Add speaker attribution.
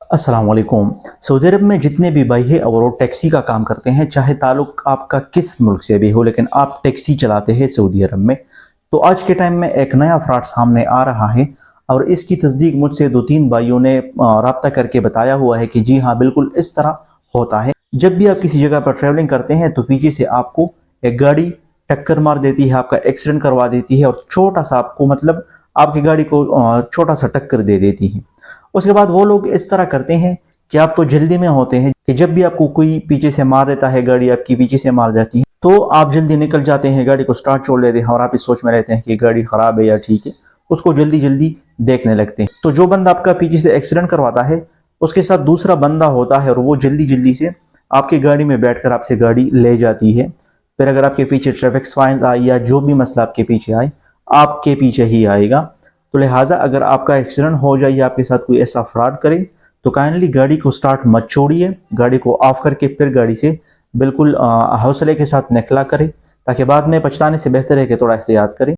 Speaker 1: अस्सलाम वालेकुम। सऊदी अरब में जितने भी भाई हैं और वो टैक्सी का काम करते हैं, चाहे ताल्लुक आपका किस मुल्क से भी हो, लेकिन आप टैक्सी चलाते हैं सऊदी अरब में, तो आज के टाइम में एक नया फ्रॉड सामने आ रहा है और इसकी तस्दीक मुझसे 2-3 भाइयों ने राब्ता करके बताया हुआ है कि जी हाँ, बिल्कुल इस तरह होता है। जब भी आप किसी जगह पर ट्रैवलिंग करते हैं तो पीछे से आपको एक गाड़ी टक्कर मार देती है, आपका एक्सीडेंट करवा देती है और छोटा सा आपको मतलब आपकी गाड़ी को छोटा सा टक्कर दे देती है। उसके बाद वो लोग इस तरह करते हैं कि आप तो जल्दी में होते हैं कि जब भी आपको कोई पीछे से मार देता है, गाड़ी आपकी पीछे से मार जाती है, तो आप जल्दी निकल जाते हैं, गाड़ी को स्टार्ट छोड़ लेते हैं और आप इस सोच में रहते हैं कि गाड़ी खराब है या ठीक है, उसको जल्दी जल्दी देखने लगते हैं। तो जो बंदा आपका पीछे से एक्सीडेंट करवाता है, उसके साथ दूसरा बंदा होता है और वो जल्दी जल्दी से आपकी गाड़ी में बैठकर आपसे गाड़ी ले जाती है। फिर अगर आपके पीछे ट्रैफिक फाइन आए या जो भी मसला आपके पीछे आए, आपके पीछे ही आएगा। तो लिहाजा अगर आपका एक्सीडेंट हो जाए या आपके साथ कोई ऐसा फ्रॉड करे, तो काइंडली गाड़ी को स्टार्ट मत छोड़िए, गाड़ी को ऑफ करके फिर गाड़ी से बिल्कुल हौसले के साथ निकला करें, ताकि बाद में पछताने से बेहतर है कि थोड़ा एहतियात करें।